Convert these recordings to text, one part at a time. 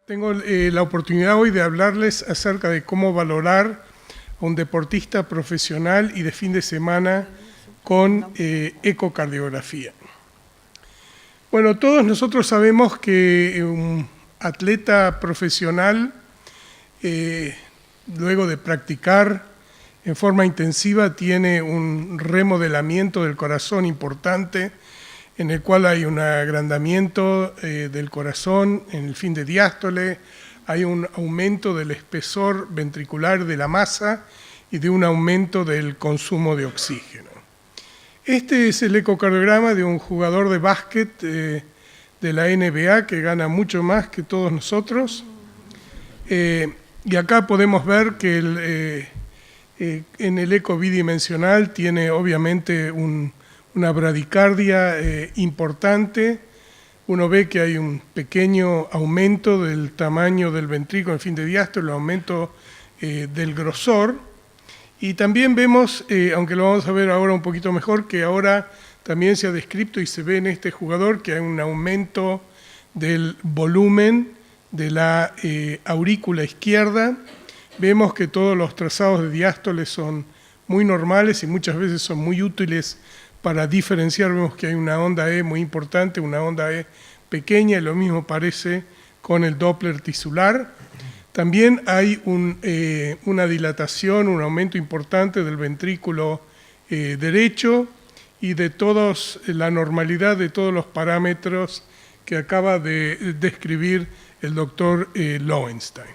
Tengo la oportunidad hoy de hablarles acerca de cómo valorar a un deportista profesional y de fin de semana con ecocardiografía. Bueno, todos nosotros sabemos que un atleta profesional, luego de practicar en forma intensiva, tiene un remodelamiento del corazón importante, en el cual hay un agrandamiento del corazón en el fin de diástole, hay un aumento del espesor ventricular de la masa y de un aumento del consumo de oxígeno. Este es el ecocardiograma de un jugador de básquet de la NBA que gana mucho más que todos nosotros. Y acá podemos ver que en el eco bidimensional tiene obviamente una bradicardia importante. Uno ve que hay un pequeño aumento del tamaño del ventrículo en fin de diástole, un aumento del grosor. Y también vemos, aunque lo vamos a ver ahora un poquito mejor, que ahora también se ha descrito y se ve en este jugador que hay un aumento del volumen de la aurícula izquierda. Vemos que todos los trazados de diástole son muy normales y muchas veces son muy útiles para diferenciar. Vemos que hay una onda E muy importante, una onda E pequeña, y lo mismo parece con el Doppler tisular. También hay una dilatación, un aumento importante del ventrículo derecho y de la normalidad de todos los parámetros que acaba de describir el doctor Lowenstein.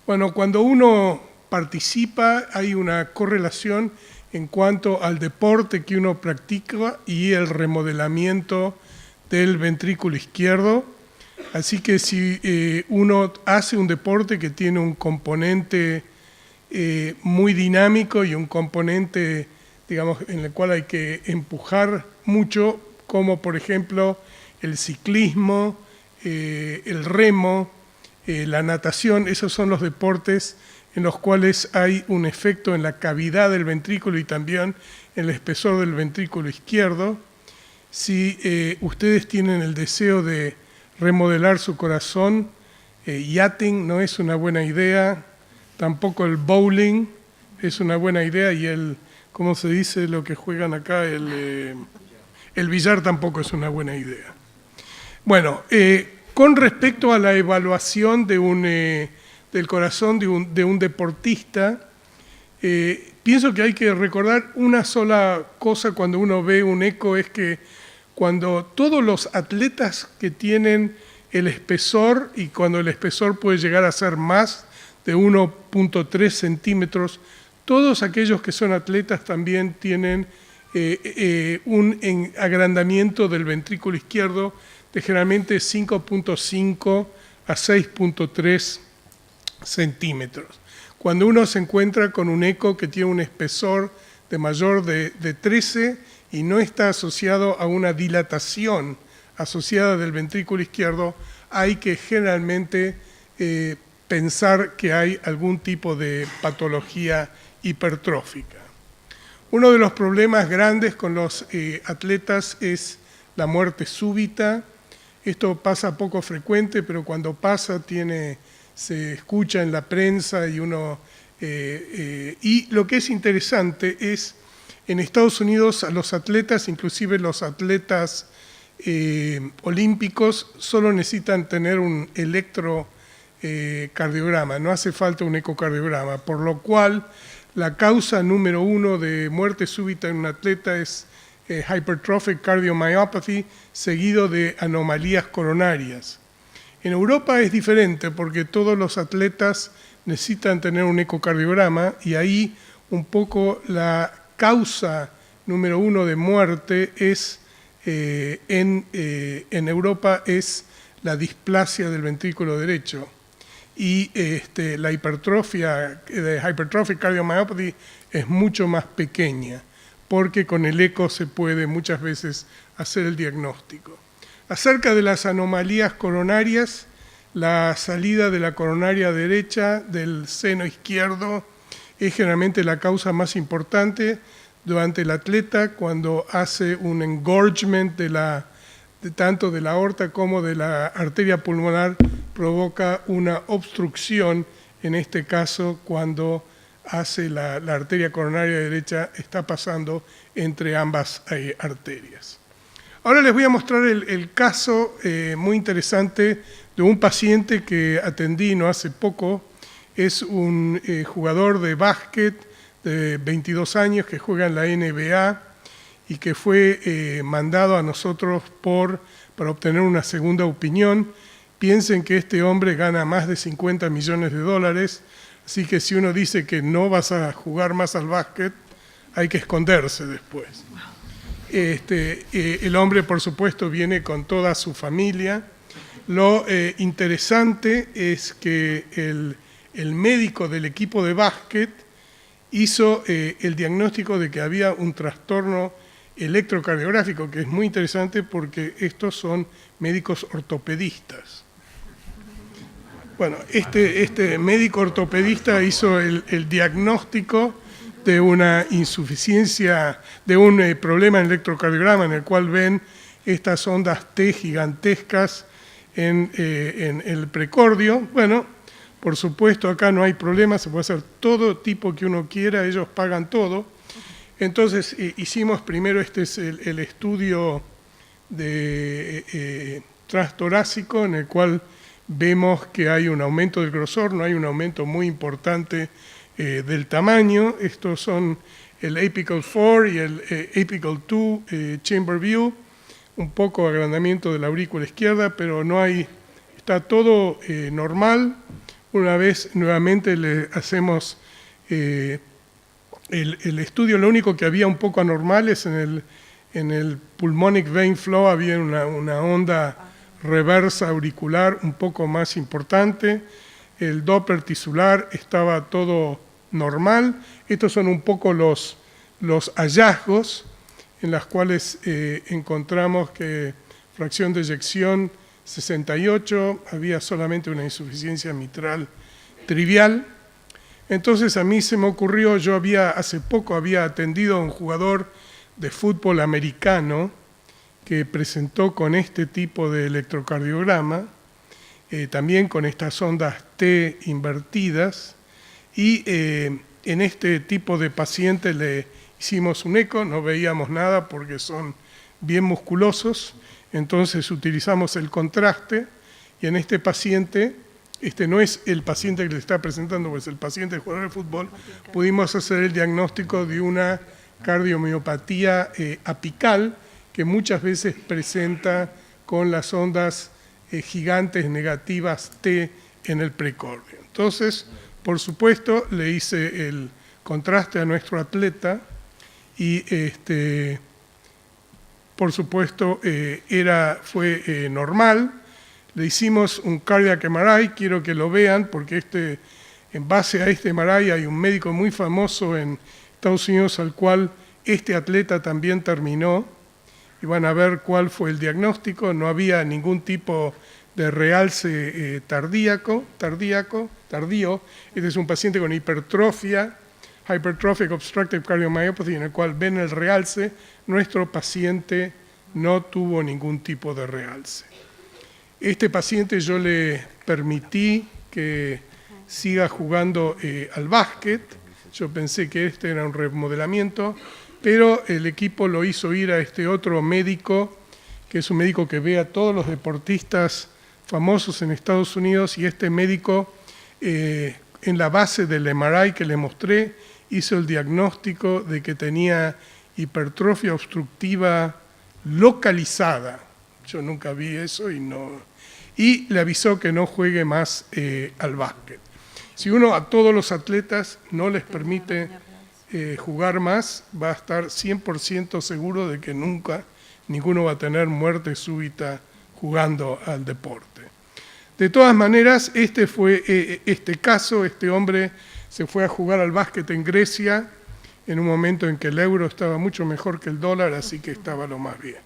Bueno, cuando uno participa hay una correlación en cuanto al deporte que uno practica y el remodelamiento del ventrículo izquierdo. Así que si uno hace un deporte que tiene un componente muy dinámico y un componente, digamos, en el cual hay que empujar mucho, como por ejemplo el ciclismo, el remo, la natación, esos son los deportes en los cuales hay un efecto en la cavidad del ventrículo y también en el espesor del ventrículo izquierdo. Si ustedes tienen el deseo de remodelar su corazón, yachting no es una buena idea, tampoco el bowling es una buena idea, y ¿cómo se dice lo que juegan acá? El billar tampoco es una buena idea. Bueno, con respecto a la evaluación del corazón de un deportista, pienso que hay que recordar una sola cosa cuando uno ve un eco, es que cuando todos los atletas que tienen el espesor, y cuando el espesor puede llegar a ser más de 1.3 centímetros, todos aquellos que son atletas también tienen un agrandamiento del ventrículo izquierdo de generalmente 5.5 a 6.3 centímetros. Cuando uno se encuentra con un eco que tiene un espesor de mayor de 13 y no está asociado a una dilatación asociada del ventrículo izquierdo, hay que generalmente pensar que hay algún tipo de patología hipertrófica. Uno de los problemas grandes con los atletas es la muerte súbita. Esto pasa poco frecuente, pero cuando pasa se escucha en la prensa y lo que es interesante es, en Estados Unidos, a los atletas, inclusive los atletas olímpicos, solo necesitan tener un electrocardiograma, no hace falta un ecocardiograma, por lo cual la causa número 1 de muerte súbita en un atleta es hypertrophic cardiomyopathy, seguido de anomalías coronarias. En Europa es diferente porque todos los atletas necesitan tener un ecocardiograma, y ahí un poco la causa número 1 de muerte es en Europa es la displasia del ventrículo derecho, y la hipertrofia de hypertrophic cardiomyopathy es mucho más pequeña, porque con el eco se puede muchas veces hacer el diagnóstico. Acerca de las anomalías coronarias, la salida de la coronaria derecha del seno izquierdo es generalmente la causa más importante durante el atleta cuando hace un engorgement de la tanto de la aorta como de la arteria pulmonar, provoca una obstrucción, en este caso cuando hace la arteria coronaria derecha, está pasando entre ambas arterias. Ahora les voy a mostrar el caso muy interesante de un paciente que atendí no hace poco. Es un jugador de básquet de 22 años que juega en la NBA y que fue mandado a nosotros para obtener una segunda opinión. Piensen que este hombre gana más de 50 millones de dólares, así que si uno dice que no vas a jugar más al básquet, hay que esconderse después. El hombre, por supuesto, viene con toda su familia. Lo interesante es que el médico del equipo de básquet hizo el diagnóstico de que había un trastorno electrocardiográfico, que es muy interesante porque estos son médicos ortopedistas. Bueno, este médico ortopedista hizo el diagnóstico de una insuficiencia, de un problema en electrocardiograma en el cual ven estas ondas T gigantescas en el precordio. Bueno, por supuesto acá no hay problema, se puede hacer todo tipo que uno quiera, ellos pagan todo. Entonces hicimos primero, este es el estudio de transtorácico en el cual vemos que hay un aumento del grosor, no hay un aumento muy importante del tamaño. Estos son el apical 4 y el apical 2 chamber view, un poco agrandamiento de la aurícula izquierda, pero no hay, está todo normal. Una vez nuevamente le hacemos el estudio, lo único que había un poco anormal es en el pulmonic vein flow, había una onda reversa auricular un poco más importante. El Doppler tisular estaba todo normal. Estos son un poco los hallazgos en los cuales encontramos que fracción de eyección 68, había solamente una insuficiencia mitral trivial. Entonces a mí se me ocurrió, yo hace poco había atendido a un jugador de fútbol americano que presentó con este tipo de electrocardiograma, también con estas ondas T invertidas, y en este tipo de paciente le hicimos un eco, no veíamos nada porque son bien musculosos, entonces utilizamos el contraste, y en este paciente, este no es el paciente que le está presentando, pues el paciente jugador de fútbol, pudimos hacer el diagnóstico de una cardiomiopatía apical, que muchas veces presenta con las ondas gigantes negativas T en el precordio. Entonces, por supuesto, le hice el contraste a nuestro atleta y, por supuesto, fue normal. Le hicimos un cardiac MRI, quiero que lo vean, porque en base a este MRI hay un médico muy famoso en Estados Unidos al cual este atleta también terminó, y van a ver cuál fue el diagnóstico. No había ningún tipo de realce tardío. Este es un paciente con hipertrofia, hypertrophic obstructive cardiomyopathy, en el cual ven el realce. Nuestro paciente no tuvo ningún tipo de realce. Este paciente yo le permití que siga jugando al básquet. Yo pensé que este era un remodelamiento, pero el equipo lo hizo ir a este otro médico, que es un médico que ve a todos los deportistas famosos en Estados Unidos, y este médico, en la base del MRI que le mostré, hizo el diagnóstico de que tenía hipertrofia obstructiva localizada. Yo nunca vi eso y le avisó que no juegue más al básquet. Si uno a todos los atletas no les permite jugar más, va a estar 100% seguro de que nunca ninguno va a tener muerte súbita jugando al deporte. De todas maneras, este caso, este hombre se fue a jugar al básquet en Grecia en un momento en que el euro estaba mucho mejor que el dólar, así que estaba lo más bien.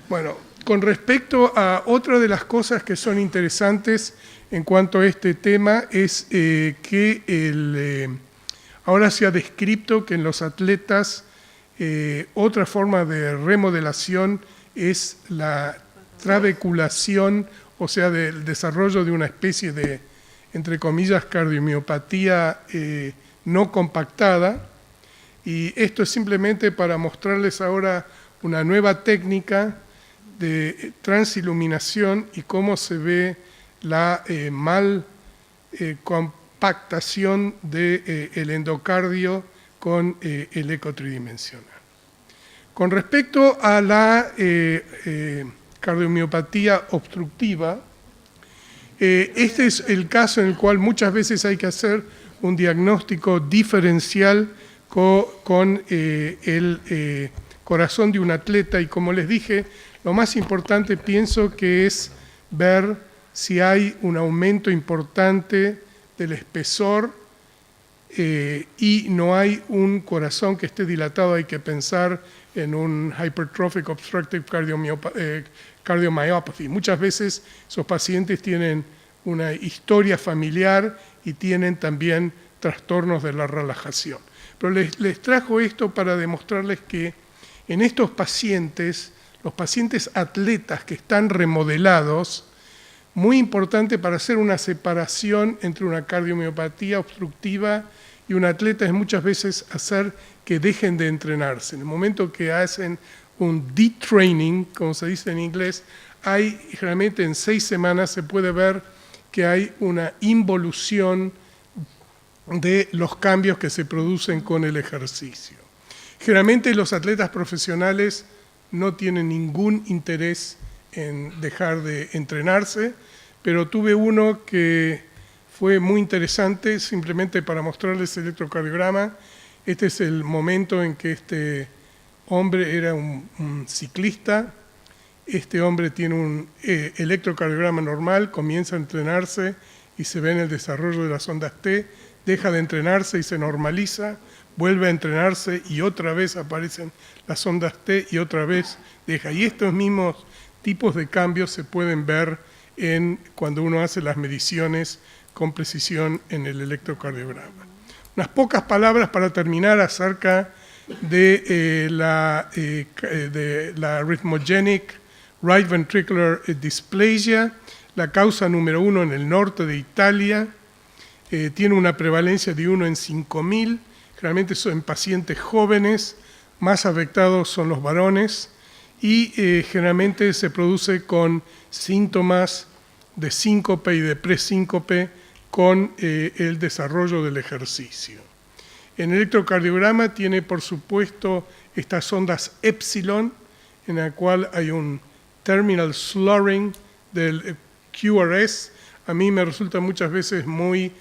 Bueno, con respecto a otra de las cosas que son interesantes en cuanto a este tema es que ahora se ha descrito que en los atletas otra forma de remodelación es la trabeculación, o sea, del desarrollo de una especie de, entre comillas, cardiomiopatía no compactada. Y esto es simplemente para mostrarles ahora una nueva técnica de transiluminación y cómo se ve la mal compactación del endocardio con el eco tridimensional. Con respecto a la cardiomiopatía obstructiva, este es el caso en el cual muchas veces hay que hacer un diagnóstico diferencial con el corazón de un atleta, y como les dije, lo más importante pienso que es ver si hay un aumento importante del espesor y no hay un corazón que esté dilatado. Hay que pensar en un hypertrophic obstructive cardiomyopathy. Muchas veces esos pacientes tienen una historia familiar y tienen también trastornos de la relajación. Pero les trajo esto para demostrarles que en estos pacientes, los pacientes atletas que están remodelados, muy importante para hacer una separación entre una cardiomiopatía obstructiva y un atleta es muchas veces hacer que dejen de entrenarse. En el momento que hacen un detraining, como se dice en inglés, generalmente en 6 semanas se puede ver que hay una involución de los cambios que se producen con el ejercicio. Generalmente los atletas profesionales no tienen ningún interés en dejar de entrenarse, pero tuve uno que fue muy interesante, simplemente para mostrarles el electrocardiograma. Este es el momento en que este hombre era un ciclista. Este hombre tiene un electrocardiograma normal, comienza a entrenarse y se ve en el desarrollo de las ondas T, deja de entrenarse y se normaliza, vuelve a entrenarse y otra vez aparecen las ondas T y otra vez deja. Y estos mismos tipos de cambios se pueden ver cuando uno hace las mediciones con precisión en el electrocardiograma. Unas pocas palabras para terminar acerca de la arrhythmogenic right ventricular dysplasia, la causa número 1 en el norte de Italia. Tiene una prevalencia de 1 en 5.000, generalmente son en pacientes jóvenes, más afectados son los varones, y generalmente se produce con síntomas de síncope y de presíncope con el desarrollo del ejercicio. En el electrocardiograma tiene, por supuesto, estas ondas epsilon, en la cual hay un terminal slurring del QRS. A mí me resulta muchas veces muy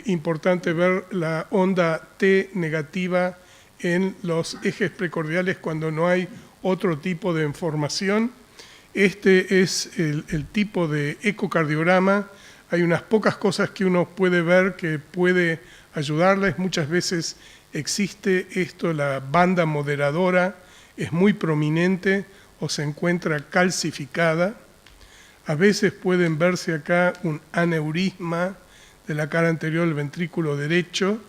importante ver la onda T negativa en los ejes precordiales cuando no hay otro tipo de información. Este es el tipo de ecocardiograma. Hay unas pocas cosas que uno puede ver que puede ayudarles. Muchas veces existe esto, la banda moderadora es muy prominente o se encuentra calcificada. A veces pueden verse acá un aneurisma de la cara anterior del ventrículo derecho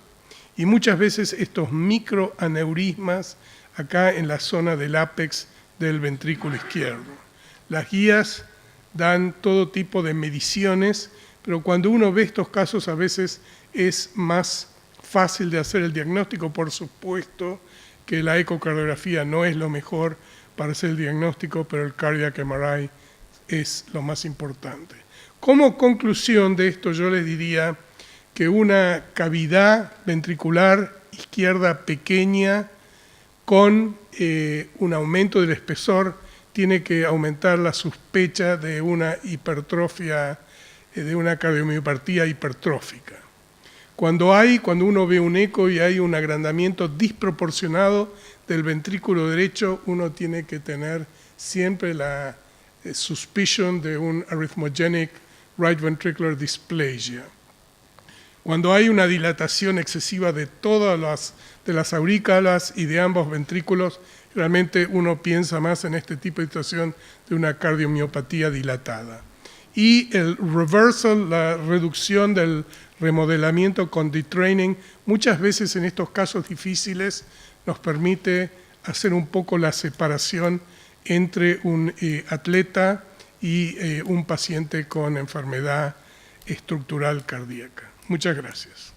y muchas veces estos microaneurismas acá en la zona del ápex del ventrículo izquierdo. Las guías dan todo tipo de mediciones, pero cuando uno ve estos casos a veces es más fácil de hacer el diagnóstico. Por supuesto que la ecocardiografía no es lo mejor para hacer el diagnóstico, pero el cardiac MRI es lo más importante. Como conclusión de esto yo les diría que una cavidad ventricular izquierda pequeña con un aumento del espesor tiene que aumentar la sospecha de una hipertrofia, de una cardiomiopatía hipertrófica. Cuando uno ve un eco y hay un agrandamiento desproporcionado del ventrículo derecho, uno tiene que tener siempre la suspicion de un arrhythmogenic right ventricular dysplasia. Cuando hay una dilatación excesiva de todas las aurículas y de ambos ventrículos, realmente uno piensa más en este tipo de situación de una cardiomiopatía dilatada. Y el reversal, la reducción del remodelamiento con detraining, muchas veces en estos casos difíciles nos permite hacer un poco la separación entre un atleta y un paciente con enfermedad estructural cardíaca. Muchas gracias.